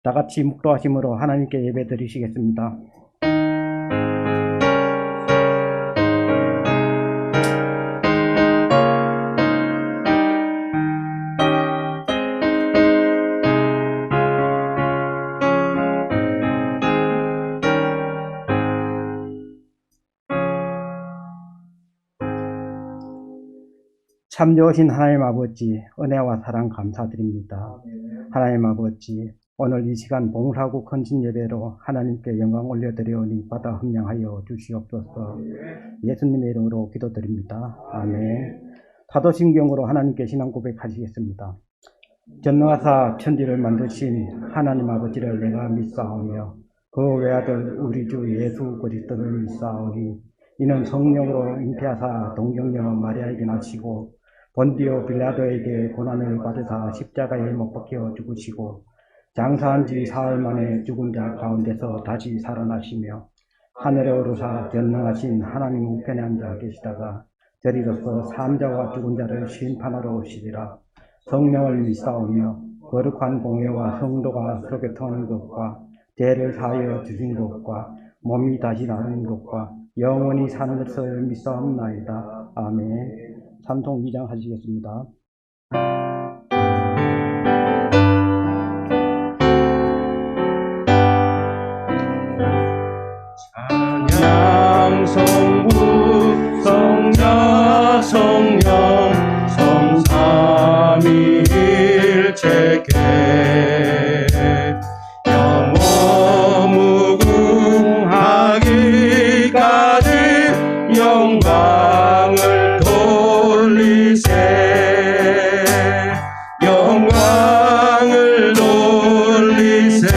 다 같이 묵도하심으로 하나님께 예배 드리시겠습니다. 참 좋으신 하나님 아버지, 은혜와 사랑 감사드립니다. 하나님 아버지, 오늘 이 시간 봉사하고 헌신 예배로 하나님께 영광 올려드리오니 받아 흠량하여 주시옵소서. 예수님의 이름으로 기도드립니다. 아멘. 사도신경으로 하나님께 신앙 고백하시겠습니다. 전능하사 천지를 만드신 하나님 아버지를 내가 믿사오며 그 외아들 우리 주 예수 그리스도를 믿사오니 이는 성령으로 잉태하사 동정녀 마리아에게 나시고 본디오 빌라도에게 고난을 받으사 십자가에 못 박혀 죽으시고 장사한 지 사흘 만에 죽은 자 가운데서 다시 살아나시며 하늘에 오르사 전능하신 하나님 우편에 앉아 계시다가 저리로서 산자와 죽은 자를 심판하러 오시리라. 성령을 믿사오며 거룩한 공회와 성도가 서로 교통하는 것과 죄를 사하여 주신 것과 몸이 다시 나는 것과 영원히 사는 것을 믿사옵나이다. 아멘. 찬송 2장 하시겠습니다. 찬양 성부 성자 성령 성삼위일체계 영원 무궁하기까지 영광을 돌리세 영광을 돌리세.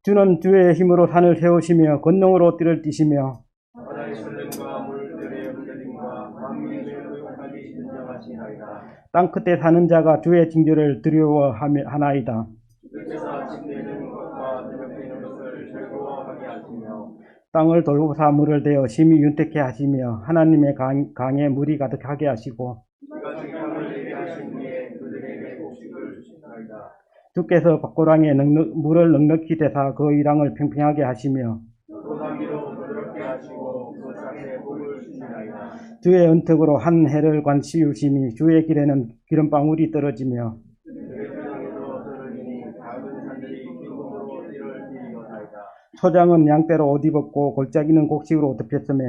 주는 주의 힘으로 산을 세우시며 권능으로 띠를 띠시며 바다의 설렘과 물들의 흔들림과 만민의 의욕까지 진정하시나이다. 땅끝에 사는 자가 주의 징조를 두려워하나이다. 주께서 아침되는 것과 저녁되는 것을 즐거워하게 하시며 땅을 돌보사 물을 대어 심히 윤택케 하시며 하나님의 강에 물이 가득하게 하시고 그가 주량을 내게 하신 후에 그들에게 곡식을 주시나이다. 주께서 밭고랑에 물을 넉넉히 대사 그 이랑을 평평하게 하시며 도담이로 부드럽게 하시고 그 산에 복을 주시나이다. 주의 은택으로 한 해를 관시우시니 주의 길에는 기름방울이 떨어지며 그의 세상에도 들으니 작은 산들이 기쁨으로 띠를 띠리오나이다. 소장은 양떼로 옷 입었고 골짜기는 곡식으로 덮였으며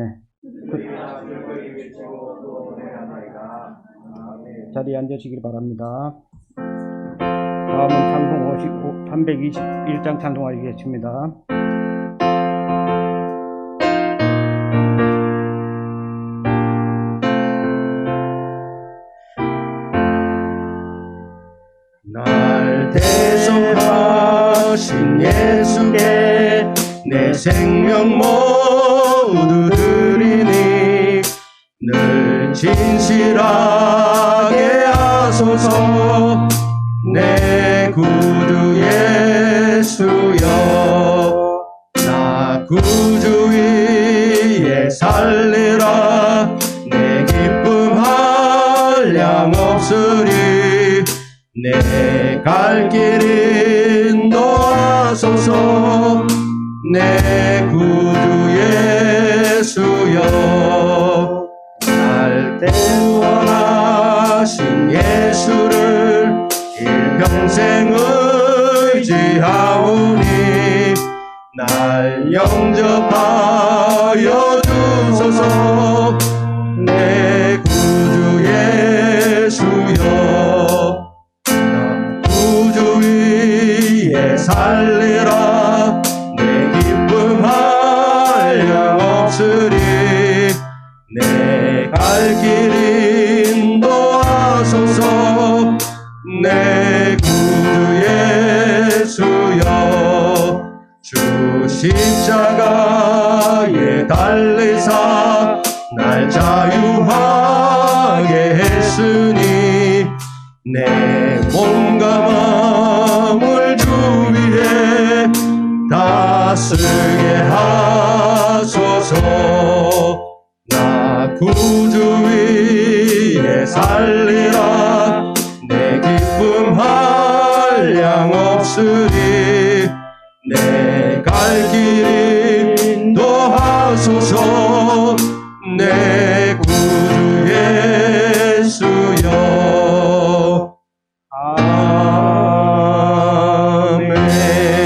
그들이나 즐거이 외치고 또 노래하나이다. 아멘. 자리에 앉으시길 바랍니다. 다음은 찬송 321장 찬송하겠습니다. 날 대속하신 예수께 내 생명 모두 드리니 늘 진실하게 하소서. 내 구주 예수여 나 구주 위에 살리라. 내 기쁨 한량 없으리. 내 갈 길 인도하소서. 내 구주 예수여 날 구원하신 예수를 일평생 의지하오니 날 영접하여 주소서. 내 구주 예수여 나 구주 위에 살리라. 내 기쁨 한량 없으리. 내 갈 길 인도하소서. 내 구주 예수여 주 십자가에 달리사 날 자유하게 했으니 내 몸과 마음을 주 위에 다 쓰게 하소서. 나 구주 위에 살리라. 내 기쁨 한량 없으리. 내 갈 길 인도하소서. 내 구주 예수여.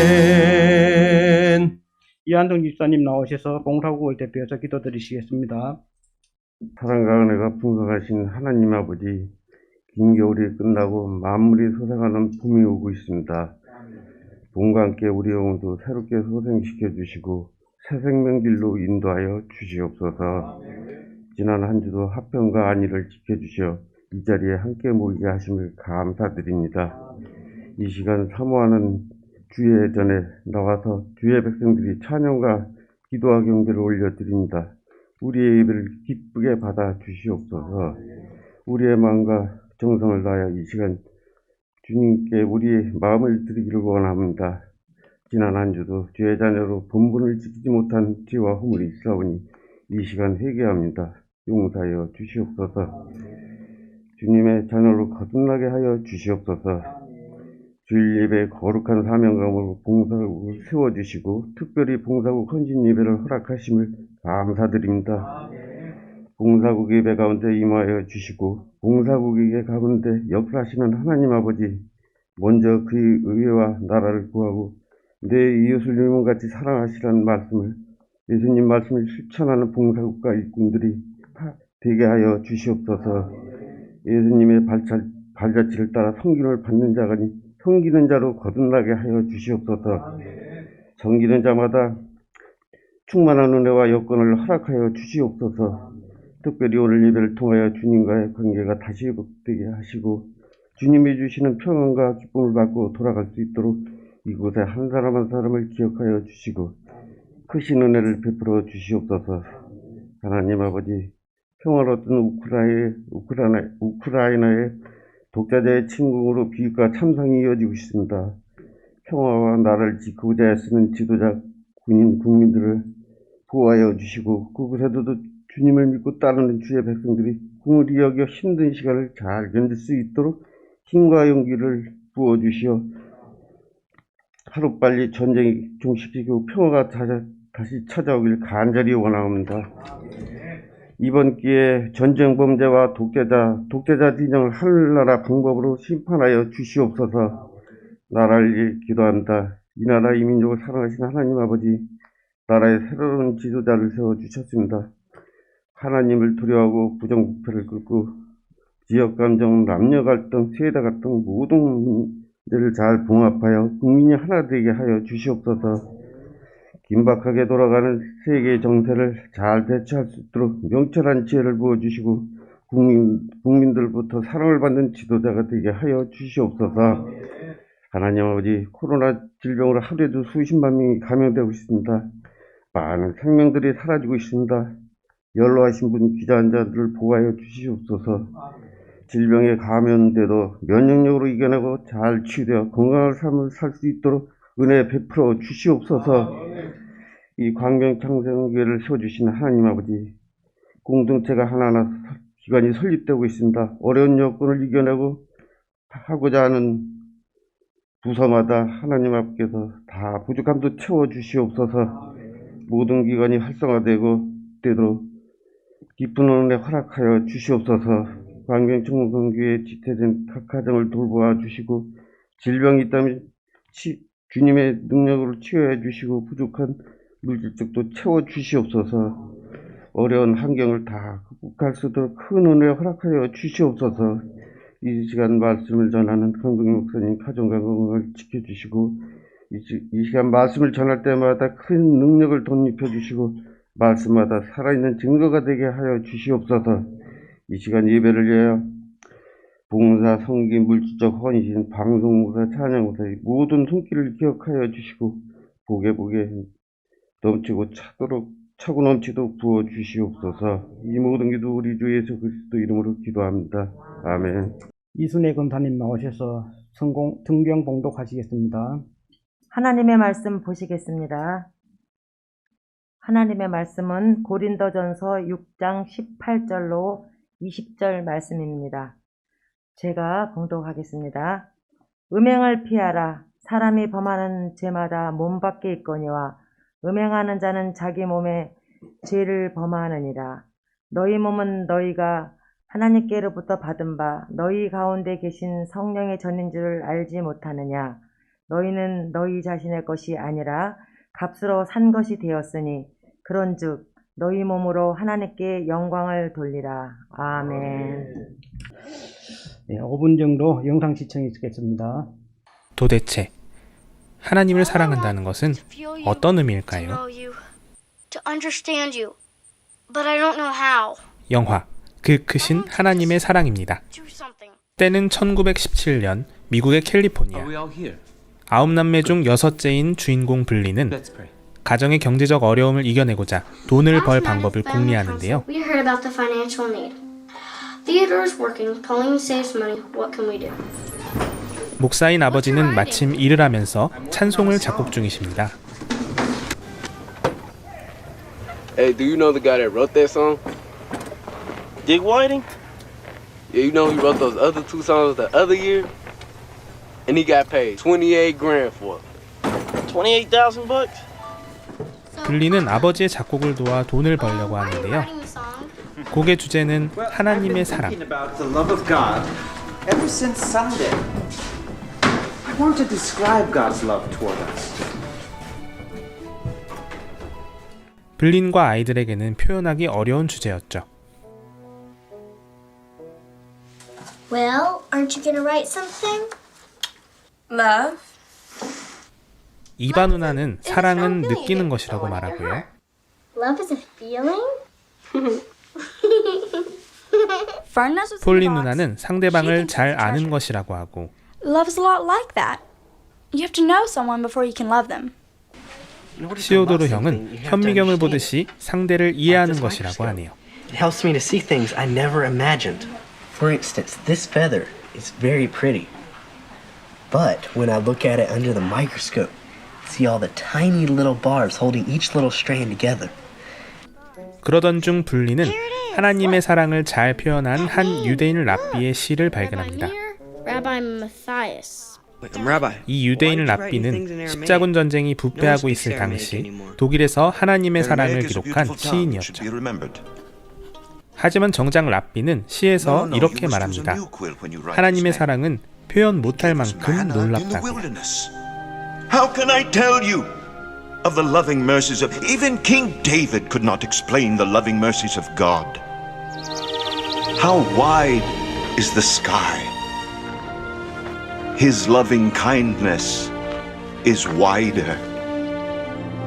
아멘. 이한동 집사님 나오셔서 봉사국을 대표해서 기도드리시겠습니다. 사랑과 은혜가 풍성하신 하나님 아버지, 긴 겨울이 끝나고 만물이 소생하는 봄이 오고 있습니다. 봄과 함께 우리 영혼도 새롭게 소생시켜 주시고 새 생명길로 인도하여 주시옵소서. 지난 한 주도 화평과 안위를 지켜주시어 이 자리에 함께 모이게 하심을 감사드립니다. 이 시간 사모하는 주의 전에 나와서 주의 백성들이 찬양과 기도와 경배를 올려드립니다. 우리의 예배를 기쁘게 받아 주시옵소서. 우리의 마음과 정성을 다하여 이 시간 주님께 우리의 마음을 드리기를 원합니다. 지난 한 주도 주의 자녀로 본분을 지키지 못한 죄와 허물이 있사오니 이 시간 회개합니다. 용서하여 주시옵소서. 주님의 자녀로 거듭나게 하여 주시옵소서. 주일 예배의 거룩한 사명감으로 봉사국을 세워주시고 특별히 봉사국 헌신 예배를 허락하심을 감사드립니다. 봉사국 예배 가운데 임하여 주시고 봉사국의 가운데 역사하시는 하나님 아버지, 먼저 그의 의회와 나라를 구하고 내 이웃을 이웃같이 사랑하시라는 말씀을, 예수님 말씀을 실천하는 봉사국과 일꾼들이 되게 하여 주시옵소서. 예수님의 발자취를 따라 성김을 받는 자가니 섬기는 자로 거듭나게 하여 주시옵소서. 섬기는 자마다 충만한 은혜와 여건을 허락하여 주시옵소서. 특별히 오늘 예배를 통하여 주님과의 관계가 다시 회복되게 하시고 주님이 주시는 평안과 기쁨을 받고 돌아갈 수 있도록 이곳에 한 사람 한 사람을 기억하여 주시고 크신 은혜를 베풀어 주시옵소서. 하나님 아버지, 평화로운 우크라이나의 독자자의 침공으로 비극과 참상이 이어지고 있습니다. 평화와 나라를 지키고자 애쓰는 지도자, 군인, 국민들을 보호하여 주시고 그곳에도 주님을 믿고 따르는 주의 백성들이 궁을 이어겨 힘든 시간을 잘 견딜 수 있도록 힘과 용기를 부어주시어 하루빨리 전쟁이 종식되고 평화가 다시 찾아오길 간절히 원합니다. 이번 기회에 전쟁 범죄와 독재자 진영을 하늘나라 방법으로 심판하여 주시옵소서. 나라를 위해 기도한다. 이 나라 이 민족을 사랑하시는 하나님 아버지, 나라의 새로운 지도자를 세워주셨습니다. 하나님을 두려워하고 부정부패를 끊고 지역감정, 남녀갈등, 세대갈등 모든 문제를 잘 봉합하여 국민이 하나 되게 하여 주시옵소서. 긴박하게 돌아가는 세계의 정세를 잘 대처할 수 있도록 명철한 지혜를 부어주시고 국민들부터 사랑을 받는 지도자가 되게 하여 주시옵소서. 하나님 아버지, 코로나 질병으로 하루에도 수십만 명이 감염되고 있습니다. 많은 생명들이 사라지고 있습니다. 연로하신 분, 귀한 자들을 보호하여 주시옵소서. 질병에 감염돼도 면역력으로 이겨내고 잘 치유되어 건강한 삶을 살 수 있도록 은혜 베풀어 주시옵소서. 이 광명창생교회를 세워주시는 하나님 아버지, 공동체가 하나하나 기관이 설립되고 있습니다. 어려운 여건을 이겨내고 하고자 하는 부서마다 하나님 앞께서 다 부족함도 채워주시옵소서. 모든 기관이 활성화되도록 깊은 은혜 허락하여 주시옵소서. 광명창생교회에 지체된 각 가정을 돌보아 주시고 질병이 있다면 주님의 능력으로 치유해 주시고 부족한 물질적도 채워 주시옵소서. 어려운 환경을 다 극복할 수 있도록 큰 은혜 허락하여 주시옵소서. 이 시간 말씀을 전하는 강동희 목사님 가정과 건강을 지켜주시고 이 시간 말씀을 전할 때마다 큰 능력을 덧입혀 주시고 말씀마다 살아있는 증거가 되게 하여 주시옵소서. 이 시간 예배를 위하여 봉사, 성기, 물질적 헌신, 방송무사, 찬양무사 모든 손길을 기억하여 주시고 복에 넘치고 차고 넘치도록 부어주시옵소서. 이 모든 기도 우리 주 예수 그리스도 이름으로 기도합니다. 아멘. 이순애 권사님 나오셔서 성경 봉독하시겠습니다. 하나님의 말씀 보시겠습니다. 하나님의 말씀은 고린도전서 6장 18절로 20절 말씀입니다. 제가 봉독하겠습니다. 음행을 피하라. 사람이 범하는 죄마다 몸 밖에 있거니와 음행하는 자는 자기 몸에 죄를 범하느니라. 너희 몸은 너희가 하나님께로부터 받은 바 너희 가운데 계신 성령의 전인 줄 알지 못하느냐. 너희는 너희 자신의 것이 아니라 값으로 산 것이 되었으니 그런즉 너희 몸으로 하나님께 영광을 돌리라. 아멘. 네, 5분 정도 영상 시청이 있겠습니다. 도대체 하나님을 사랑한다는 것은 어떤 의미일까요? To understand you, but I don't know how. 영화 그 크신 하나님의 사랑입니다. Do something. 때는 1917년 미국의 캘리포니아. 아홉 남매 중 여섯째인 주인공 블리는 가정의 경제적 어려움을 이겨내고자 돈을 벌 방법을 궁리하는데요. We heard about the financial need. Theodore's working. Pauline saves money. What can we do? 목사인 아버지는 마침 일을 하면서 찬송을 작곡 중이십니다. Hey, do you know the guy that wrote that song? Dick Whiting? Yeah, you know he wrote those other two songs the other year? And he got paid $28,000 for it. $28,000? 블리는 아버지의 작곡을 도와 돈을 벌려고 하는데요. Writing the song. 곡의 주제는 하나님의 사랑. About the love of God ever since Sunday. I want to describe God's love toward us. 블린과 아이들에게는 표현하기 어려운 주제였죠. Well, aren't you gonna write something? Love? 이바 누나는 사랑은 느끼는 것이라고 말하고요. Love is a feeling? Fern knows what's in the 폴린 box. 누나는 상대방을 잘 아는 것이라고 하고, Love is a lot like that. You have to know someone before you can love them. 시오도르 형은 현미경을 보듯이 상대를 이해하는 것이라고 하네요. It helps me to see things I never imagined. For instance, this feather is very pretty. But when I look at it under the microscope, see all the tiny little barbs holding each little strand together. 그러던 중 블리는 하나님의 사랑을 잘 표현한 한 유대인 랍비의 시를 발견합니다. Rabbi Matthias. 이 유대인 랍비는 십자군 전쟁이 부패하고 있을 당시 독일에서 하나님의 사랑을 기록한 시인이었죠. 하지만 정작 랍비는 시에서 이렇게 말합니다. 하나님의 사랑은 표현 못할 만큼 놀랍다고요. How can I tell you of the loving mercies of even King David could not explain the loving mercies of God? How wide is the sky? His loving kindness is wider.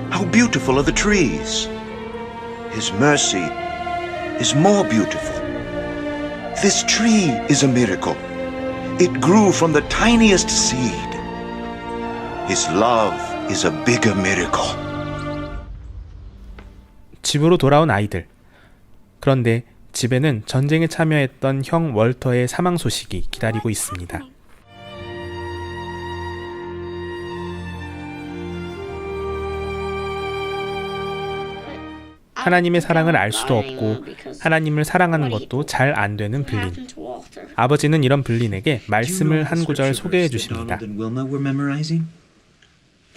How beautiful are the trees? His mercy is more beautiful. This tree is a miracle. It grew from the tiniest seed. His love is a bigger miracle. 집으로 돌아온 아이들. 그런데 집에는 전쟁에 참여했던 형 월터의 사망 소식이 기다리고 있습니다. 하나님의 사랑을 알 수도 없고 하나님을 사랑하는 것도 잘 안 되는 블린. 아버지는 이런 블린에게 말씀을 한 구절 소개해 주십니다.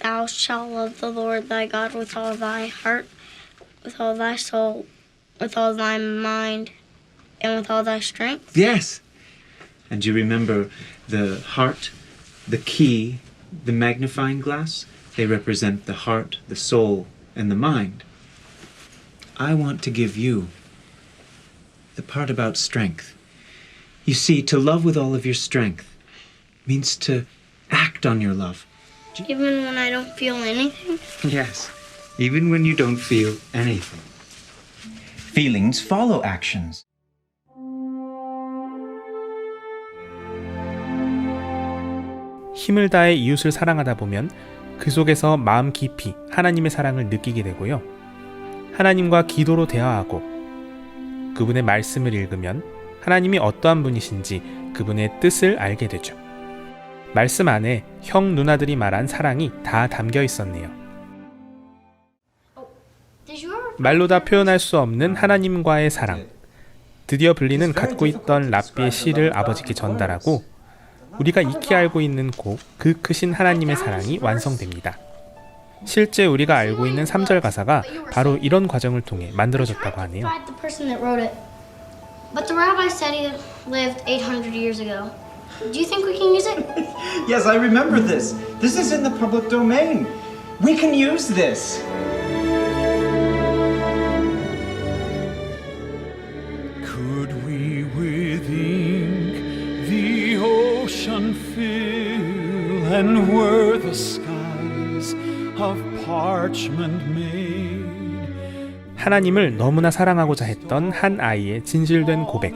Thou shalt love the Lord thy God with all thy heart, with all thy soul, with all thy mind, and with all thy strength. Yes. And you remember the heart, the key, the magnifying glass? They represent the heart, the soul, and the mind. I want to give you the part about strength. You see, to love with all of your strength means to act on your love. Even when I don't feel anything? Yes, even when you don't feel anything. Feelings follow actions. 힘을 다해 이웃을 사랑하다 보면 그 속에서 마음 깊이 하나님의 사랑을 느끼게 되고요. 하나님과 기도로 대화하고 그분의 말씀을 읽으면 하나님이 어떠한 분이신지 그분의 뜻을 알게 되죠. 말씀 안에 형 누나들이 말한 사랑이 다 담겨 있었네요. Did you ever 말로 다 표현할 수 없는 하나님과의 사랑. 드디어 블리는 갖고 있던 랍비의 시를 아버지께 전달하고 우리가 익히 알고 있는 그 크신 하나님의 사랑이 완성됩니다. 실제 우리가 알고 있는 3절 가사가 바로 이런 과정을 통해 만들어졌다고 하네요. The person that wrote it. But the rabbi said he lived 800 years ago. Do you think we can use it? Yes, I remember this. This is in the public domain. We can use this. Could we with ink the ocean fill, and were the skies of parchment made? 하나님을 너무나 사랑하고자 했던 한 아이의 진실된 고백.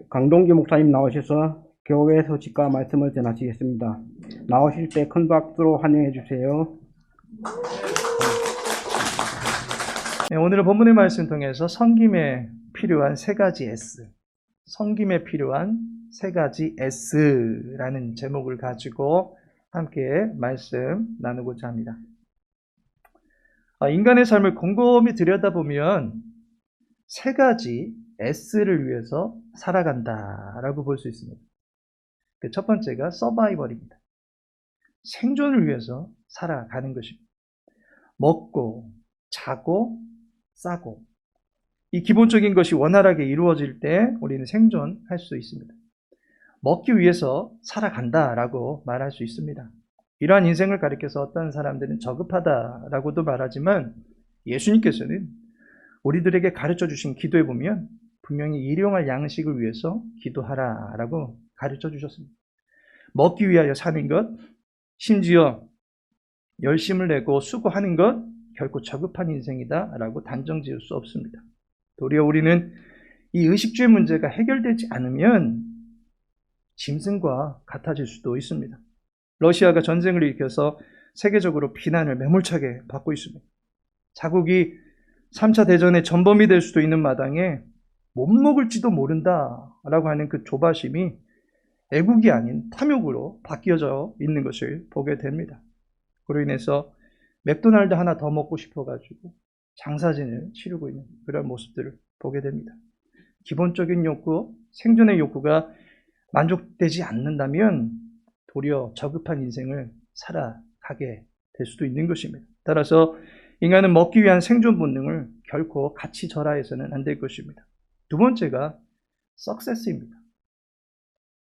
강동기 목사님 나오셔서 교회 소식과 말씀을 전하시겠습니다. 나오실 때 큰 박수로 환영해 주세요. 네, 오늘은 본문의 말씀 통해서 섬김에 필요한 세 가지 S, 섬김에 필요한 세 가지 S라는 제목을 가지고 함께 말씀 나누고자 합니다. 인간의 삶을 곰곰이 들여다보면 세 가지 S를 위해서 살아간다라고 볼 수 있습니다. 그 첫 번째가 서바이벌입니다. 생존을 위해서 살아가는 것입니다. 먹고, 자고, 싸고. 이 기본적인 것이 원활하게 이루어질 때 우리는 생존할 수 있습니다. 먹기 위해서 살아간다라고 말할 수 있습니다. 이러한 인생을 가리켜서 어떤 사람들은 저급하다라고도 말하지만 예수님께서는 우리들에게 가르쳐 주신 기도에 보면 분명히 일용할 양식을 위해서 기도하라라고 가르쳐 주셨습니다. 먹기 위하여 사는 것, 심지어 열심을 내고 수고하는 것 결코 저급한 인생이다라고 단정 지을 수 없습니다. 도리어 우리는 이 의식주의 문제가 해결되지 않으면 짐승과 같아질 수도 있습니다. 러시아가 전쟁을 일으켜서 세계적으로 비난을 매몰차게 받고 있습니다. 자국이 3차 대전의 전범이 될 수도 있는 마당에 못 먹을지도 모른다라고 하는 그 조바심이 애국이 아닌 탐욕으로 바뀌어져 있는 것을 보게 됩니다. 그로 인해서 맥도날드 하나 더 먹고 싶어가지고 장사진을 치르고 있는 그런 모습들을 보게 됩니다. 기본적인 욕구, 생존의 욕구가 만족되지 않는다면 도리어 저급한 인생을 살아가게 될 수도 있는 것입니다. 따라서 인간은 먹기 위한 생존 본능을 결코 같이 절하해서는 안 될 것입니다. 두 번째가 석세스입니다.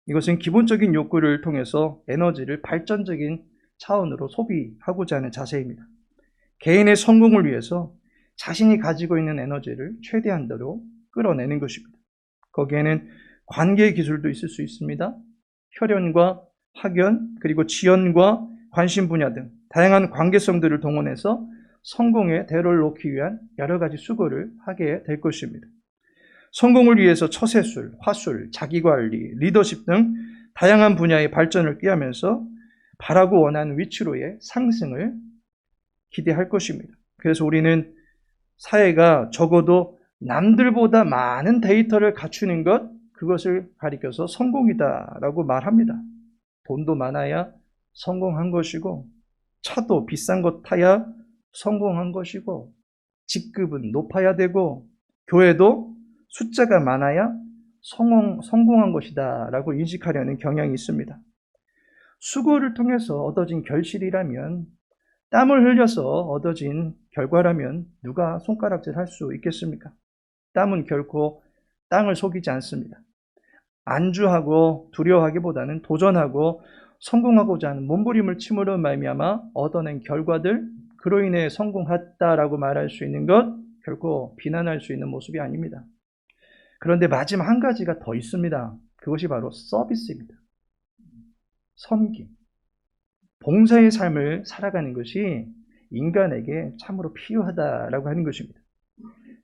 이것은 기본적인 욕구를 통해서 에너지를 발전적인 차원으로 소비하고자 하는 자세입니다. 개인의 성공을 위해서 자신이 가지고 있는 에너지를 최대한도로 끌어내는 것입니다. 거기에는 관계 기술도 있을 수 있습니다. 혈연과 학연, 그리고 지연과 관심 분야 등 다양한 관계성들을 동원해서 성공의 대로를 놓기 위한 여러 가지 수고를 하게 될 것입니다. 성공을 위해서 처세술, 화술, 자기관리, 리더십 등 다양한 분야의 발전을 꾀하면서 바라고 원하는 위치로의 상승을 기대할 것입니다. 그래서 우리는 사회가 적어도 남들보다 많은 데이터를 갖추는 것, 그것을 가리켜서 성공이다라고 말합니다. 돈도 많아야 성공한 것이고, 차도 비싼 것 타야 성공한 것이고, 직급은 높아야 되고, 교회도 숫자가 많아야 성공한 것이다 라고 인식하려는 경향이 있습니다. 수고를 통해서 얻어진 결실이라면, 땀을 흘려서 얻어진 결과라면 누가 손가락질 할 수 있겠습니까? 땀은 결코 땅을 속이지 않습니다. 안주하고 두려워하기보다는 도전하고 성공하고자 하는 몸부림을 침으로 말미암아 얻어낸 결과들, 그로 인해 성공했다라고 말할 수 있는 것, 결코 비난할 수 있는 모습이 아닙니다. 그런데 마지막 한 가지가 더 있습니다. 그것이 바로 서비스입니다. 섬김. 봉사의 삶을 살아가는 것이 인간에게 참으로 필요하다라고 하는 것입니다.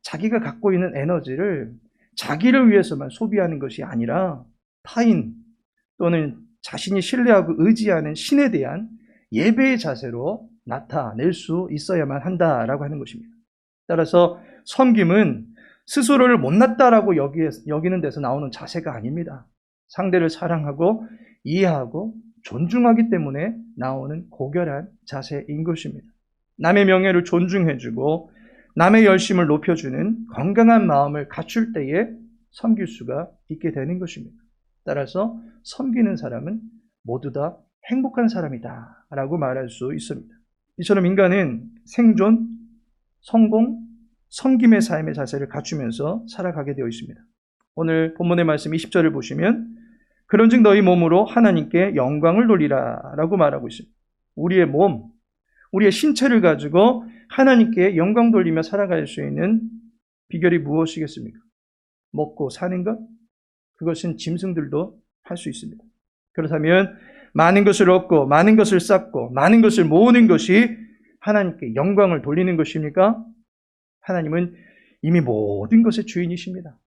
자기가 갖고 있는 에너지를 자기를 위해서만 소비하는 것이 아니라 타인 또는 자신이 신뢰하고 의지하는 신에 대한 예배의 자세로 나타낼 수 있어야만 한다라고 하는 것입니다. 따라서 섬김은 스스로를 못났다라고 여기는 데서 나오는 자세가 아닙니다. 상대를 사랑하고 이해하고 존중하기 때문에 나오는 고결한 자세인 것입니다. 남의 명예를 존중해주고 남의 열심을 높여주는 건강한 마음을 갖출 때에 섬길 수가 있게 되는 것입니다. 따라서 섬기는 사람은 모두 다 행복한 사람이다 라고 말할 수 있습니다. 이처럼 인간은 생존, 성공, 섬김의 삶의 자세를 갖추면서 살아가게 되어 있습니다. 오늘 본문의 말씀 20절을 보시면 그런즉 너희 몸으로 하나님께 영광을 돌리라 라고 말하고 있습니다. 우리의 몸, 우리의 신체를 가지고 하나님께 영광 돌리며 살아갈 수 있는 비결이 무엇이겠습니까? 먹고 사는 것? 그것은 짐승들도 할 수 있습니다. 그렇다면 많은 것을 얻고 많은 것을 쌓고 많은 것을 모으는 것이 하나님께 영광을 돌리는 것입니까? 하나님은 이미 모든 것의 주인이십니다.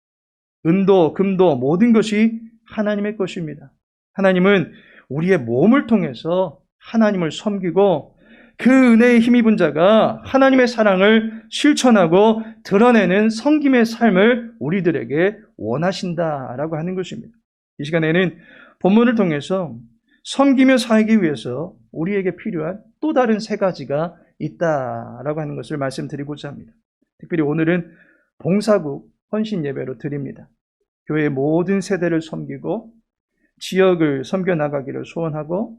은도, 금도 모든 것이 하나님의 것입니다. 하나님은 우리의 몸을 통해서 하나님을 섬기고 그 은혜에 힘입은 자가 하나님의 사랑을 실천하고 드러내는 섬김의 삶을 우리들에게 원하신다라고 하는 것입니다. 이 시간에는 본문을 통해서 섬기며 살기 위해서 우리에게 필요한 또 다른 세 가지가 있다라고 하는 것을 말씀드리고자 합니다. 특별히 오늘은 봉사국 헌신 예배로 드립니다. 교회의 모든 세대를 섬기고 지역을 섬겨나가기를 소원하고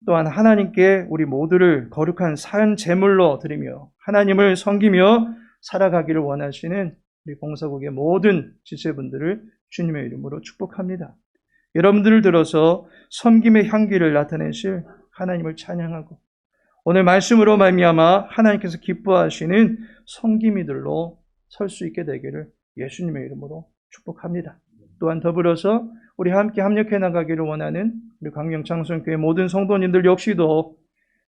또한 하나님께 우리 모두를 거룩한 산 제물로 드리며 하나님을 섬기며 살아가기를 원하시는 우리 봉사국의 모든 지체분들을 주님의 이름으로 축복합니다. 여러분들을 들어서 섬김의 향기를 나타내실 하나님을 찬양하고 오늘 말씀으로 말미암아 하나님께서 기뻐하시는 섬김이들로 설 수 있게 되기를 예수님의 이름으로 축복합니다. 또한 더불어서 우리 함께 합력해 나가기를 원하는 우리 광명창선교회 모든 성도님들 역시도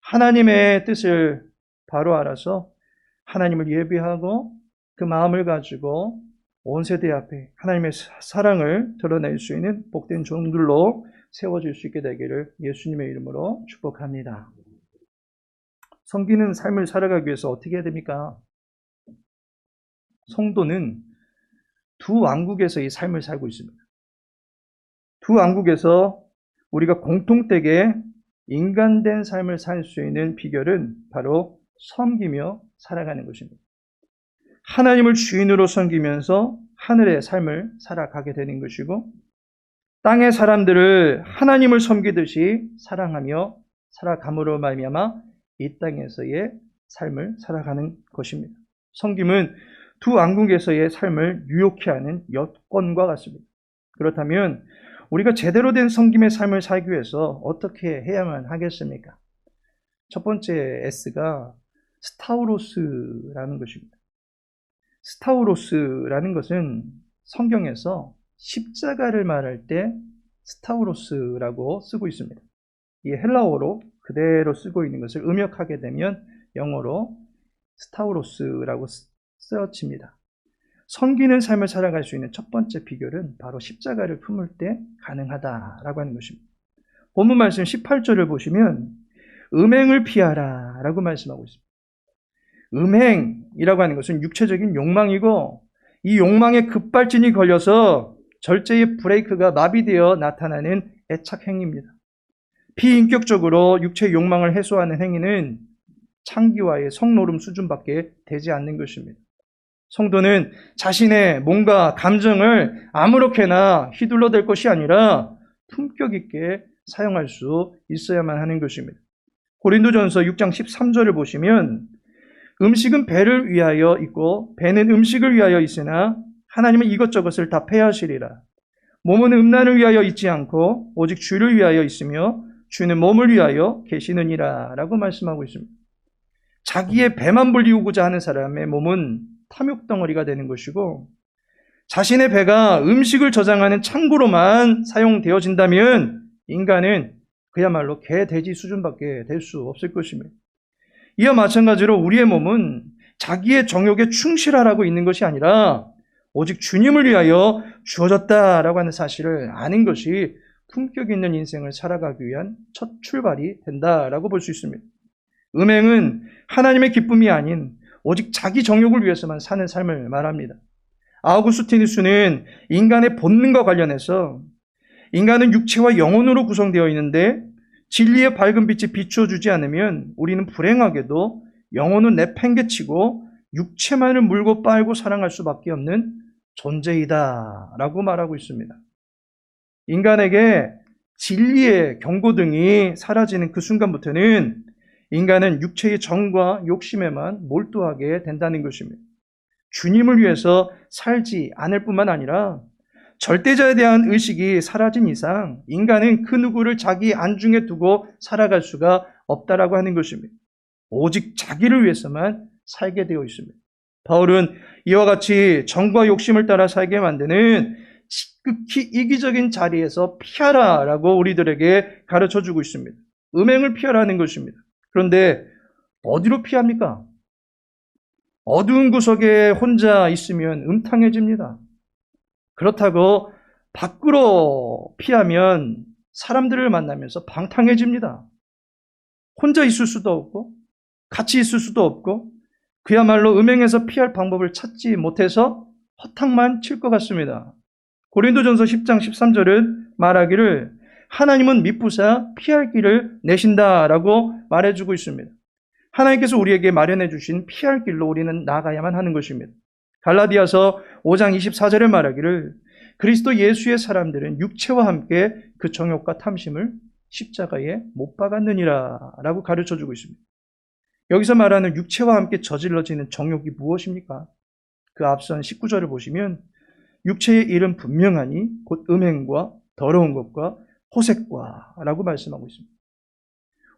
하나님의 뜻을 바로 알아서 하나님을 예비하고 그 마음을 가지고 온 세대 앞에 하나님의 사랑을 드러낼 수 있는 복된 종들로 세워질 수 있게 되기를 예수님의 이름으로 축복합니다. 섬기는 삶을 살아가기 위해서 어떻게 해야 됩니까? 성도는 두 왕국에서 이 삶을 살고 있습니다. 두 왕국에서 우리가 공통되게 인간된 삶을 살 수 있는 비결은 바로 섬기며 살아가는 것입니다. 하나님을 주인으로 섬기면서 하늘의 삶을 살아가게 되는 것이고, 땅의 사람들을 하나님을 섬기듯이 사랑하며 살아감으로 말미암아 이 땅에서의 삶을 살아가는 것입니다. 섬김은 두 왕국에서의 삶을 유혹해 하는 여건과 같습니다. 그렇다면 우리가 제대로 된 섬김의 삶을 살기 위해서 어떻게 해야만 하겠습니까? 첫 번째 S가 스타우로스라는 것입니다. 스타우로스라는 것은 성경에서 십자가를 말할 때 스타우로스라고 쓰고 있습니다. 이 헬라어로 그대로 쓰고 있는 것을 음역하게 되면 영어로 스타우로스라고 쓰여집니다. 섬기는 삶을 살아갈 수 있는 첫 번째 비결은 바로 십자가를 품을 때 가능하다라고 하는 것입니다. 본문 말씀 18절을 보시면 음행을 피하라 라고 말씀하고 있습니다. 음행이라고 하는 것은 육체적인 욕망이고, 이 욕망에 급발진이 걸려서 절제의 브레이크가 마비되어 나타나는 애착 행위입니다. 비인격적으로 육체의 욕망을 해소하는 행위는 창기와의 성노름 수준밖에 되지 않는 것입니다. 성도는 자신의 몸과 감정을 아무렇게나 휘둘러댈 것이 아니라 품격 있게 사용할 수 있어야만 하는 것입니다. 고린도전서 6장 13절을 보시면 음식은 배를 위하여 있고 배는 음식을 위하여 있으나 하나님은 이것저것을 다 폐하시리라. 몸은 음란을 위하여 있지 않고 오직 주를 위하여 있으며 주는 몸을 위하여 계시느니라 라고 말씀하고 있습니다. 자기의 배만 불리우고자 하는 사람의 몸은 탐욕덩어리가 되는 것이고, 자신의 배가 음식을 저장하는 창고로만 사용되어진다면 인간은 그야말로 개, 돼지 수준밖에 될 수 없을 것입니다. 이와 마찬가지로 우리의 몸은 자기의 정욕에 충실하라고 있는 것이 아니라 오직 주님을 위하여 주어졌다라고 하는 사실을 아는 것이 품격 있는 인생을 살아가기 위한 첫 출발이 된다라고 볼 수 있습니다. 음행은 하나님의 기쁨이 아닌 오직 자기 정욕을 위해서만 사는 삶을 말합니다. 아우구스티누스는 인간의 본능과 관련해서 인간은 육체와 영혼으로 구성되어 있는데 진리의 밝은 빛이 비춰주지 않으면 우리는 불행하게도 영혼은 내팽개치고 육체만을 물고 빨고 사랑할 수밖에 없는 존재이다 라고 말하고 있습니다. 인간에게 진리의 경고등이 사라지는 그 순간부터는 인간은 육체의 정과 욕심에만 몰두하게 된다는 것입니다. 주님을 위해서 살지 않을 뿐만 아니라 절대자에 대한 의식이 사라진 이상 인간은 그 누구를 자기 안중에 두고 살아갈 수가 없다라고 하는 것입니다. 오직 자기를 위해서만 살게 되어 있습니다. 바울은 이와 같이 정과 욕심을 따라 살게 만드는 지극히 이기적인 자리에서 피하라라고 우리들에게 가르쳐주고 있습니다. 음행을 피하라는 것입니다. 그런데 어디로 피합니까? 어두운 구석에 혼자 있으면 음탕해집니다. 그렇다고 밖으로 피하면 사람들을 만나면서 방탕해집니다. 혼자 있을 수도 없고 같이 있을 수도 없고 그야말로 음행에서 피할 방법을 찾지 못해서 허탕만 칠 것 같습니다. 고린도전서 10장 13절은 말하기를 하나님은 미쁘사 피할 길을 내신다라고 말해주고 있습니다. 하나님께서 우리에게 마련해 주신 피할 길로 우리는 나아가야만 하는 것입니다. 갈라디아서 5장 24절에 말하기를 그리스도 예수의 사람들은 육체와 함께 그 정욕과 탐심을 십자가에 못 박았느니라 라고 가르쳐주고 있습니다. 여기서 말하는 육체와 함께 저질러지는 정욕이 무엇입니까? 그 앞선 19절을 보시면 육체의 일은 분명하니 곧 음행과 더러운 것과 호색과 라고 말씀하고 있습니다.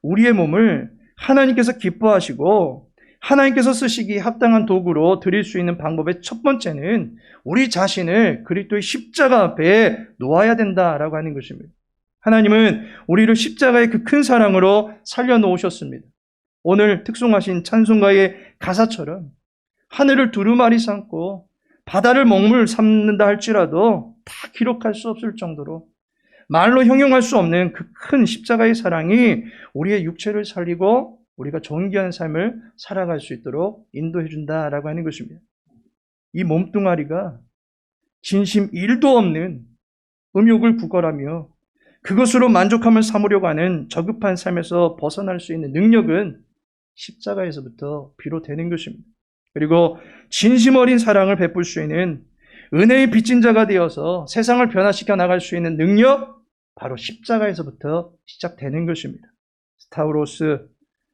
우리의 몸을 하나님께서 기뻐하시고 하나님께서 쓰시기 합당한 도구로 드릴 수 있는 방법의 첫 번째는 우리 자신을 그리스도의 십자가 앞에 놓아야 된다라고 하는 것입니다. 하나님은 우리를 십자가의 그 큰 사랑으로 살려놓으셨습니다. 오늘 특송하신 찬송가의 가사처럼 하늘을 두루마리 삼고 바다를 먹물 삼는다 할지라도 다 기록할 수 없을 정도로 말로 형용할 수 없는 그 큰 십자가의 사랑이 우리의 육체를 살리고 우리가 존귀한 삶을 살아갈 수 있도록 인도해 준다라고 하는 것입니다. 이 몸뚱아리가 진심 1도 없는 음욕을 구걸하며 그것으로 만족함을 삼으려고 하는 저급한 삶에서 벗어날 수 있는 능력은 십자가에서부터 비롯되는 것입니다. 그리고 진심 어린 사랑을 베풀 수 있는 은혜의 빚진 자가 되어서 세상을 변화시켜 나갈 수 있는 능력, 바로 십자가에서부터 시작되는 것입니다. 스타우로스,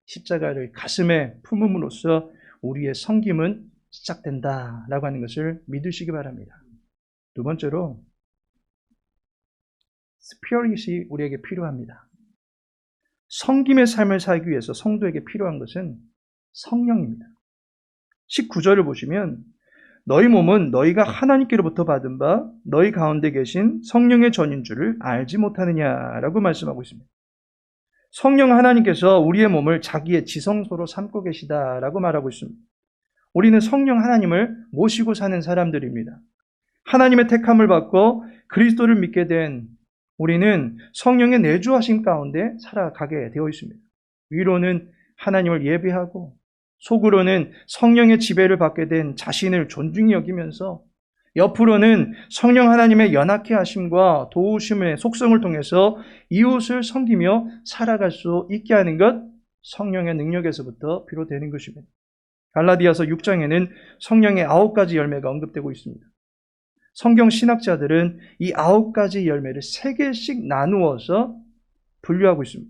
십자가를 가슴에 품음으로써 우리의 섬김은 시작된다라고 하는 것을 믿으시기 바랍니다. 두 번째로 스피릿이 우리에게 필요합니다. 섬김의 삶을 살기 위해서 성도에게 필요한 것은 성령입니다. 19절을 보시면 너희 몸은 너희가 하나님께로부터 받은 바 너희 가운데 계신 성령의 전인 줄을 알지 못하느냐라고 말씀하고 있습니다. 성령 하나님께서 우리의 몸을 자기의 지성소로 삼고 계시다라고 말하고 있습니다. 우리는 성령 하나님을 모시고 사는 사람들입니다. 하나님의 택함을 받고 그리스도를 믿게 된 우리는 성령의 내주하심 가운데 살아가게 되어 있습니다. 위로는 하나님을 예배하고 속으로는 성령의 지배를 받게 된 자신을 존중히 여기면서 옆으로는 성령 하나님의 연합케 하심과 도우심의 속성을 통해서 이웃을 섬기며 살아갈 수 있게 하는 것, 성령의 능력에서부터 비롯되는 것입니다. 갈라디아서 6장에는 성령의 9가지 열매가 언급되고 있습니다. 성경 신학자들은 이 9가지 열매를 3개씩 나누어서 분류하고 있습니다.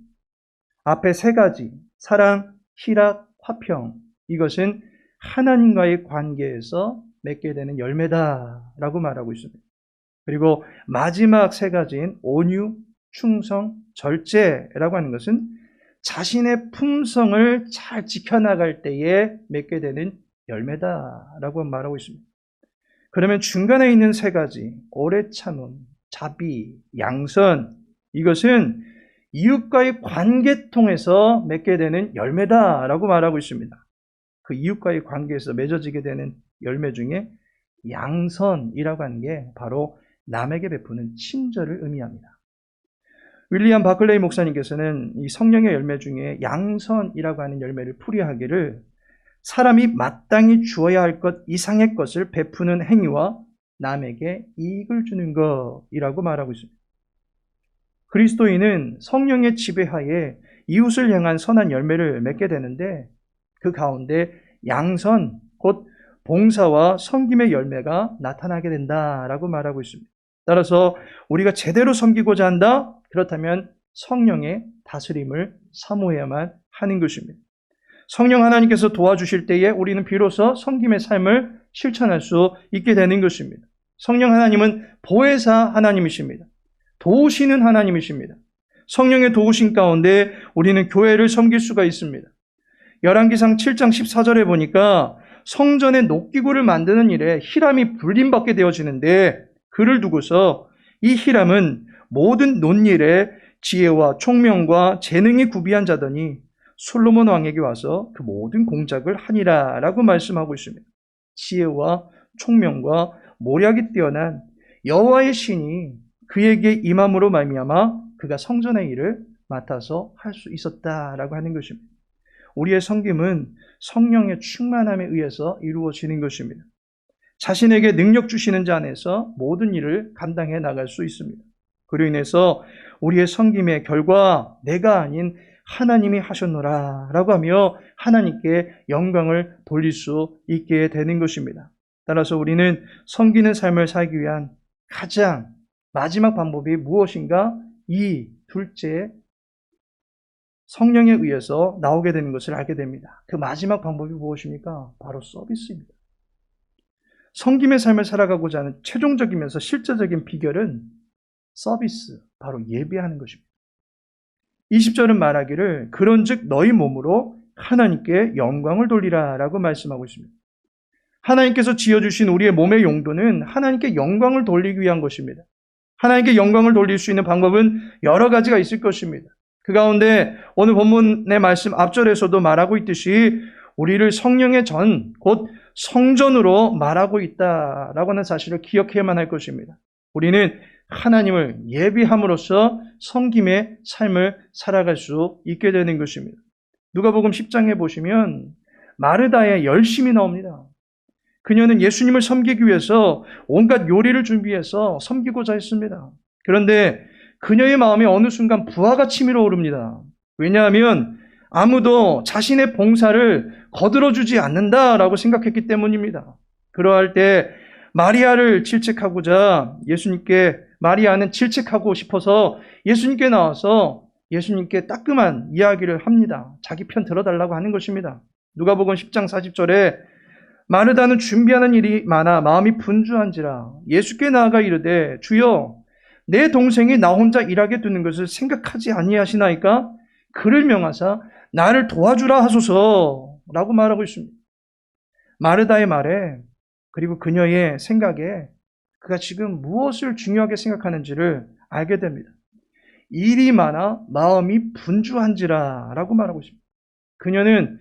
앞에 3가지, 사랑, 희락, 화평, 이것은 하나님과의 관계에서 맺게 되는 열매다라고 말하고 있습니다. 그리고 마지막 3가지인 온유, 충성, 절제라고 하는 것은 자신의 품성을 잘 지켜나갈 때에 맺게 되는 열매다라고 말하고 있습니다. 그러면 중간에 있는 3가지, 오래 참음, 자비, 양선, 이것은 이웃과의 관계 통해서 맺게 되는 열매다라고 말하고 있습니다. 그 이웃과의 관계에서 맺어지게 되는 열매 중에 양선이라고 하는 게 바로 남에게 베푸는 친절을 의미합니다. 윌리엄 바클레이 목사님께서는 이 성령의 열매 중에 양선이라고 하는 열매를 풀이하기를 사람이 마땅히 주어야 할 것 이상의 것을 베푸는 행위와 남에게 이익을 주는 것이라고 말하고 있습니다. 그리스도인은 성령의 지배하에 이웃을 향한 선한 열매를 맺게 되는데 그 가운데 양선, 곧 봉사와 섬김의 열매가 나타나게 된다라고 말하고 있습니다. 따라서 우리가 제대로 섬기고자 한다? 그렇다면 성령의 다스림을 사모해야만 하는 것입니다. 성령 하나님께서 도와주실 때에 우리는 비로소 섬김의 삶을 실천할 수 있게 되는 것입니다. 성령 하나님은 보혜사 하나님이십니다. 도우시는 하나님이십니다. 성령의 도우심 가운데 우리는 교회를 섬길 수가 있습니다. 열왕기상 7장 14절에 보니까 성전의 녹기구를 만드는 일에 히람이 불림받게 되어지는데 그를 두고서 이 히람은 모든 논일에 지혜와 총명과 재능이 구비한 자더니 솔로몬 왕에게 와서 그 모든 공작을 하니라 라고 말씀하고 있습니다. 지혜와 총명과 모략이 뛰어난 여호와의 신이 그에게 임함으로 말미암아 그가 성전의 일을 맡아서 할 수 있었다라고 하는 것입니다. 우리의 섬김은 성령의 충만함에 의해서 이루어지는 것입니다. 자신에게 능력 주시는 자 안에서 모든 일을 감당해 나갈 수 있습니다. 그로 인해서 우리의 섬김의 결과 내가 아닌 하나님이 하셨노라 라고 하며 하나님께 영광을 돌릴 수 있게 되는 것입니다. 따라서 우리는 섬기는 삶을 살기 위한 가장 마지막 방법이 무엇인가? 이 둘째 성령에 의해서 나오게 되는 것을 알게 됩니다. 그 마지막 방법이 무엇입니까? 바로 서비스입니다. 섬김의 삶을 살아가고자 하는 최종적이면서 실제적인 비결은 서비스, 바로 예배하는 것입니다. 20절은 말하기를 그런즉 너희 몸으로 하나님께 영광을 돌리라 라고 말씀하고 있습니다. 하나님께서 지어주신 우리의 몸의 용도는 하나님께 영광을 돌리기 위한 것입니다. 하나님께 영광을 돌릴 수 있는 방법은 여러 가지가 있을 것입니다. 그 가운데 오늘 본문의 말씀 앞절에서도 말하고 있듯이 우리를 성령의 전, 곧 성전으로 말하고 있다라고 하는 사실을 기억해야만 할 것입니다. 우리는 하나님을 예비함으로써 섬김의 삶을 살아갈 수 있게 되는 것입니다. 누가복음 10장에 보시면 마르다의 열심이 나옵니다. 그녀는 예수님을 섬기기 위해서 온갖 요리를 준비해서 섬기고자 했습니다. 그런데 그녀의 마음에 어느 순간 부하가 치밀어 오릅니다. 왜냐하면 아무도 자신의 봉사를 거들어주지 않는다라고 생각했기 때문입니다. 그러할 때 마리아를 질책하고자 마리아는 질책하고 싶어서 예수님께 나와서 예수님께 따끔한 이야기를 합니다. 자기 편 들어달라고 하는 것입니다. 누가복음 10장 40절에 마르다는 준비하는 일이 많아 마음이 분주한지라 예수께 나아가 이르되 주여 내 동생이 나 혼자 일하게 두는 것을 생각하지 아니하시나이까 그를 명하사 나를 도와주라 하소서라고 말하고 있습니다. 마르다의 말에 그리고 그녀의 생각에 그가 지금 무엇을 중요하게 생각하는지를 알게 됩니다. 일이 많아 마음이 분주한지라 라고 말하고 있습니다. 그녀는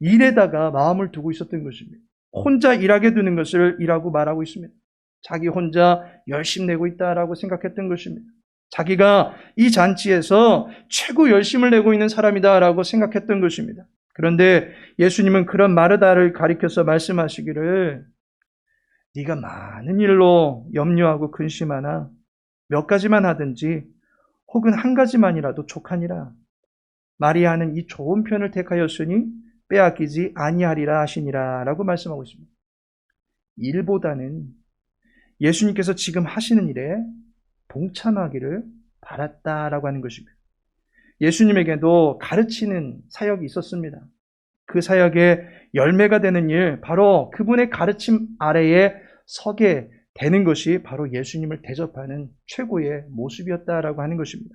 일에다가 마음을 두고 있었던 것입니다. 혼자 일하게 두는 것을 일하고 말하고 있습니다. 자기 혼자 열심 내고 있다라고 생각했던 것입니다. 자기가 이 잔치에서 최고 열심을 내고 있는 사람이다라고 생각했던 것입니다. 그런데 예수님은 그런 마르다를 가리켜서 말씀하시기를 네가 많은 일로 염려하고 근심하나 몇 가지만 하든지 혹은 한 가지만이라도 족하니라. 마리아는 이 좋은 편을 택하였으니 빼앗기지 아니하리라 하시니라 라고 말씀하고 있습니다. 일보다는 예수님께서 지금 하시는 일에 동참하기를 바랐다라고 하는 것입니다. 예수님에게도 가르치는 사역이 있었습니다. 그 사역의 열매가 되는 일, 바로 그분의 가르침 아래에 서게 되는 것이 바로 예수님을 대접하는 최고의 모습이었다라고 하는 것입니다.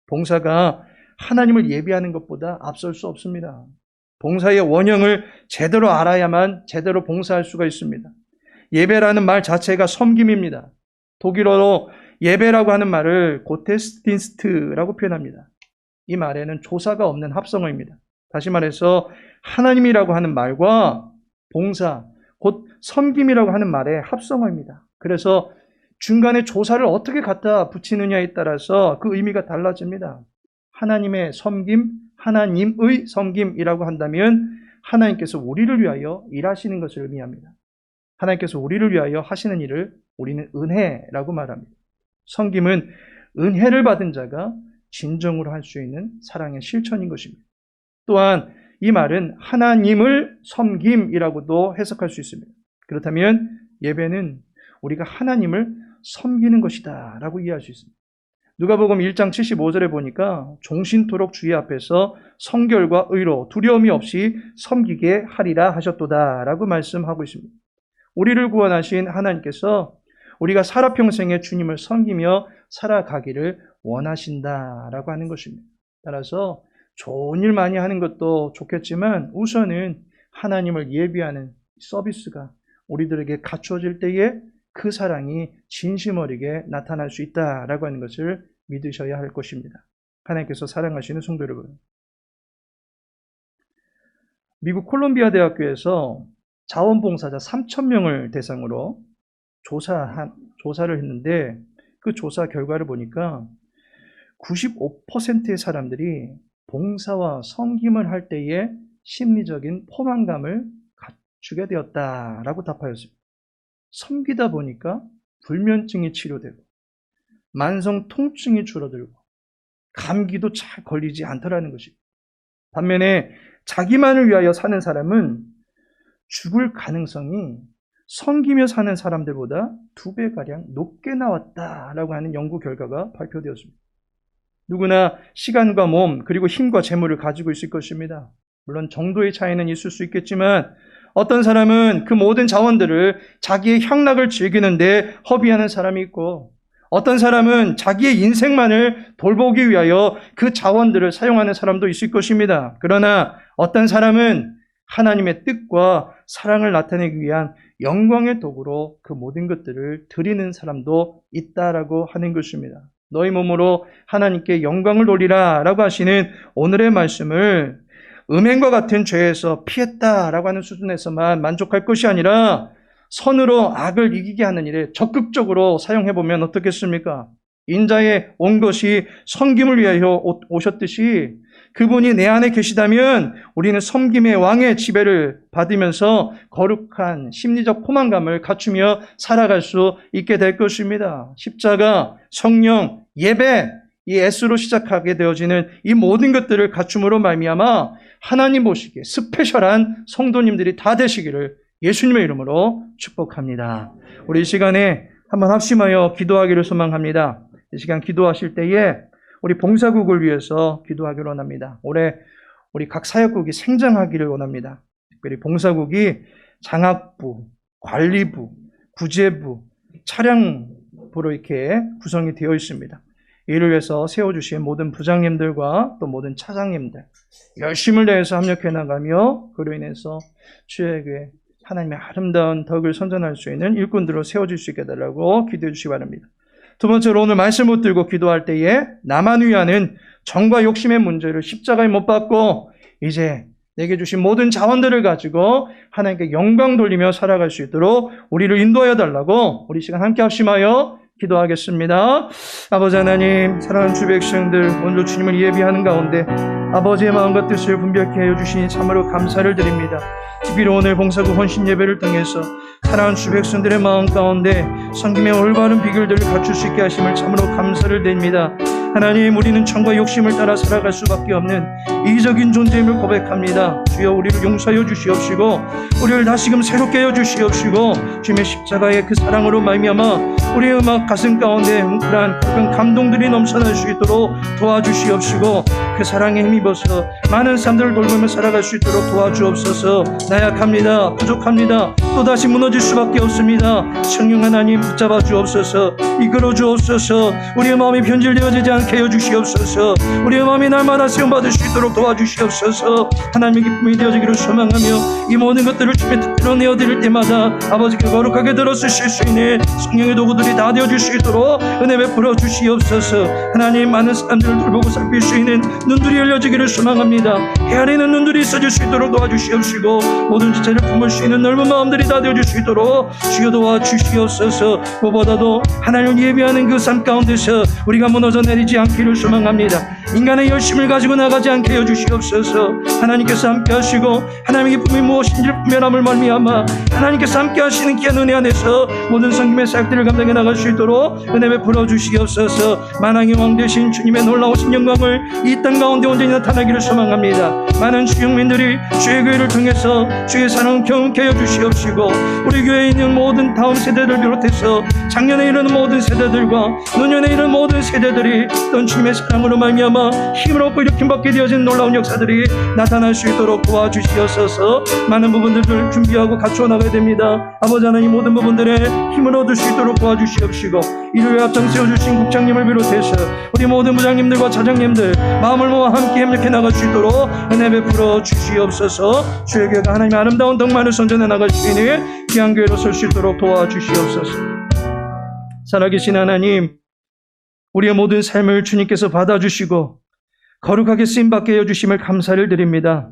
봉사가 하나님을 예비하는 것보다 앞설 수 없습니다. 봉사의 원형을 제대로 알아야만 제대로 봉사할 수가 있습니다. 예배라는 말 자체가 섬김입니다. 독일어로 예배라고 하는 말을 고테스틴스트라고 표현합니다. 이 말에는 조사가 없는 합성어입니다. 다시 말해서 하나님이라고 하는 말과 봉사, 곧 섬김이라고 하는 말의 합성어입니다. 그래서 중간에 조사를 어떻게 갖다 붙이느냐에 따라서 그 의미가 달라집니다. 하나님의 섬김, 하나님의 섬김이라고 한다면 하나님께서 우리를 위하여 일하시는 것을 의미합니다. 하나님께서 우리를 위하여 하시는 일을 우리는 은혜라고 말합니다. 섬김은 은혜를 받은 자가 진정으로 할 수 있는 사랑의 실천인 것입니다. 또한 이 말은 하나님을 섬김이라고도 해석할 수 있습니다. 그렇다면 예배는 우리가 하나님을 섬기는 것이다 라고 이해할 수 있습니다. 누가복음 1장 75절에 보니까 종신토록 주의 앞에서 성결과 의로 두려움이 없이 섬기게 하리라 하셨도다 라고 말씀하고 있습니다. 우리를 구원하신 하나님께서 우리가 살아평생에 주님을 섬기며 살아가기를 원하신다라고 하는 것입니다. 따라서 좋은 일 많이 하는 것도 좋겠지만 우선은 하나님을 예비하는 서비스가 우리들에게 갖추어질 때에 그 사랑이 진심 어리게 나타날 수 있다라고 하는 것을 믿으셔야 할 것입니다. 하나님께서 사랑하시는 성도 여러분, 미국 콜롬비아 대학교에서 자원봉사자 3,000명을 대상으로 조사를 했는데 그 조사 결과를 보니까 95%의 사람들이 봉사와 섬김을 할 때에 심리적인 포만감을 갖추게 되었다라고 답하였습니다. 섬기다 보니까 불면증이 치료되고 만성 통증이 줄어들고 감기도 잘 걸리지 않더라는 것입니다. 반면에 자기만을 위하여 사는 사람은 죽을 가능성이 섬기며 사는 사람들보다 2배가량 높게 나왔다라고 하는 연구 결과가 발표되었습니다. 누구나 시간과 몸 그리고 힘과 재물을 가지고 있을 것입니다. 물론 정도의 차이는 있을 수 있겠지만 어떤 사람은 그 모든 자원들을 자기의 향락을 즐기는데 허비하는 사람이 있고 어떤 사람은 자기의 인생만을 돌보기 위하여 그 자원들을 사용하는 사람도 있을 것입니다. 그러나 어떤 사람은 하나님의 뜻과 사랑을 나타내기 위한 영광의 도구로 그 모든 것들을 드리는 사람도 있다라고 하는 것입니다. 너희 몸으로 하나님께 영광을 돌리라 라고 하시는 오늘의 말씀을 음행과 같은 죄에서 피했다라고 하는 수준에서만 만족할 것이 아니라 선으로 악을 이기게 하는 일에 적극적으로 사용해보면 어떻겠습니까? 인자에 온 것이 섬김을 위하여 오셨듯이 그분이 내 안에 계시다면 우리는 섬김의 왕의 지배를 받으면서 거룩한 심리적 포만감을 갖추며 살아갈 수 있게 될 것입니다. 십자가, 성령, 예배, 이 S로 시작하게 되어지는 이 모든 것들을 갖춤으로 말미암아 하나님 보시기에 스페셜한 성도님들이 다 되시기를 예수님의 이름으로 축복합니다. 우리 이 시간에 한번 합심하여 기도하기를 소망합니다. 이 시간 기도하실 때에 우리 봉사국을 위해서 기도하기를 원합니다. 올해 우리 각 사역국이 생장하기를 원합니다. 특별히 봉사국이 장학부, 관리부, 구제부, 차량부로 이렇게 구성이 되어 있습니다. 이를 위해서 세워주신 모든 부장님들과 또 모든 차장님들 열심을 다해서 합력해 나가며 그로 인해서 주에게 하나님의 아름다운 덕을 선전할 수 있는 일꾼들로 세워줄 수 있게 해달라고 기도해 주시기 바랍니다. 두 번째로 오늘 말씀 붙들고 기도할 때에 나만 위하는 정과 욕심의 문제를 십자가에 못 박고 이제 내게 주신 모든 자원들을 가지고 하나님께 영광 돌리며 살아갈 수 있도록 우리를 인도하여 달라고 우리 시간 함께 합심하여 기도하겠습니다. 아버지 하나님, 사랑하는 주 백성들 오늘도 주님을 예비하는 가운데 아버지의 마음과 뜻을 분별케 하여 주시니 참으로 감사를 드립니다. 특별히 오늘 봉사국 헌신 예배를 통해서 사랑하는 주 백성들의 마음 가운데 섬김의 올바른 비결들을 갖출 수 있게 하심을 참으로 감사를 드립니다. 하나님, 우리는 정과 욕심을 따라 살아갈 수밖에 없는 이기적인 존재임을 고백합니다. 주여 우리를 용서하여 주시옵시고 우리를 다시금 새롭게 하여 주시옵시고 주님의 십자가의 그 사랑으로 말미암아 우리의 음악 가슴 가운데 뭉클한 그런 감동들이 넘쳐날 수 있도록 도와주시옵시고 그 사랑에 힘입어서 많은 사람들을 돌보며 살아갈 수 있도록 도와주옵소서. 나약합니다. 부족합니다. 또다시 무너질 수밖에 없습니다. 성령 하나님 붙잡아 주옵소서. 이끌어 주옵소서. 우리의 마음이 변질되어지지 않게 하여 주시옵소서. 우리의 마음이 날마다 세움받을 수 있도록 도와주시옵소서. 하나님의 기쁨이 되어지기를 소망하며 이 모든 것들을 주님의 뜻대로 내어드릴 때마다 아버지께 거룩하게 들어쓰실 수 있는 성령의 도구들이 다 되어줄 수 있도록 은혜 베풀어 주시옵소서. 하나님, 많은 사람들을 돌보고 살필 수 있는 눈들이 열려지기를 소망합니다. 헤아리는 눈들이 있어질 수 있도록 도와주시옵시고 모든 지체를 품을 수 있는 넓은 마음들이 다 되어줄 수 있도록 주여 도와주시옵소서. 무엇보다도 하나님을 예배하는 그 삶 가운데서 우리가 무너져 내리지 않기를 소망합니다. 인간의 열심을 가지고 나가지 않게 해주시옵소서. 하나님께서 함께 하시고 하나님의 기쁨이 무엇인지를 분별함을 말미암아 하나님께서 함께 하시는 귀한 은혜 안에서 모든 성김의 사역들을 감당해 나갈 수 있도록 은혜 베풀어 주시옵소서. 만왕의 왕 되신 주님의 놀라우신 영광을 이 땅 가운데 온전히 나타나기를 소망합니다. 많은 주영민들이 주의 교회를 통해서 주의 사랑을 경험케 하여 주시옵시고 우리 교회에 있는 모든 다음 세대들 비롯해서 작년에 이르는 모든 세대들과 노년에 이르는 모든 세대들이 어떤 주님의 사랑으로 말미암아 힘을 얻고 일으킴받게 되어진 놀라운 역사들이 나타날 수 있도록 도와주시옵소서. 많은 부분들을 준비하고 갖추어 나가야 됩니다. 아버지 하나님, 모든 부분들에 힘을 얻을 수 있도록 도와주시옵시고 이를 위해 앞장 세워주신 국장님을 비롯해서 우리 모든 부장님들과 차장님들 마음을 모아 함께 협력해 나갈 수 있도록 은혜 베풀어 주시옵소서. 주의 교회가 하나님의 아름다운 덕만을 선전해 나갈 수 있는 귀한 교회로 설 수 있도록 도와주시옵소서. 살아계신 하나님, 우리의 모든 삶을 주님께서 받아주시고 거룩하게 쓰임받게 하여 주심을 감사를 드립니다.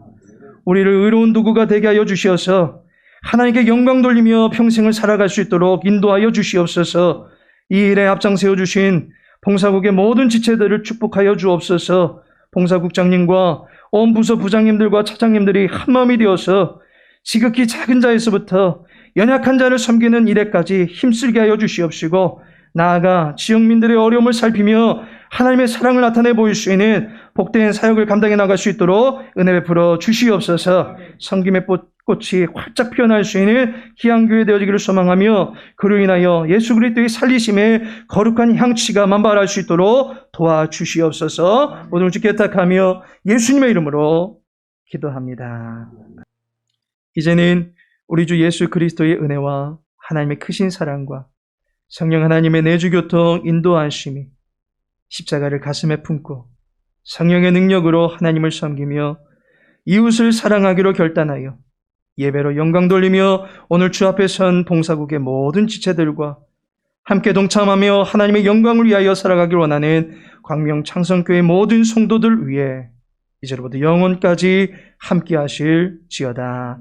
우리를 의로운 도구가 되게 하여 주시어서 하나님께 영광 돌리며 평생을 살아갈 수 있도록 인도하여 주시옵소서. 이 일에 앞장 세워주신 봉사국의 모든 지체들을 축복하여 주옵소서. 봉사국장님과 온 부서 부장님들과 차장님들이 한마음이 되어서 지극히 작은 자에서부터 연약한 자를 섬기는 일에까지 힘쓰게 하여 주시옵시고 나아가 지역민들의 어려움을 살피며 하나님의 사랑을 나타내 보일 수 있는 복된 사역을 감당해 나갈 수 있도록 은혜 베풀어 주시옵소서. 섬김의 꽃이 활짝 피어날 수 있는 귀한 교회 되어지기를 소망하며 그로 인하여 예수 그리스도의 살리심의 거룩한 향취가 만발할 수 있도록 도와주시옵소서. 모든 주께 부탁하며 예수님의 이름으로 기도합니다. 이제는 우리 주 예수 그리스도의 은혜와 하나님의 크신 사랑과 성령 하나님의 내주교통 인도하심이 십자가를 가슴에 품고 성령의 능력으로 하나님을 섬기며 이웃을 사랑하기로 결단하여 예배로 영광 돌리며 오늘 주 앞에 선 봉사국의 모든 지체들과 함께 동참하며 하나님의 영광을 위하여 살아가길 원하는 광명 창성교회 모든 성도들 위해 이제로부터 영원까지 함께 하실지어다.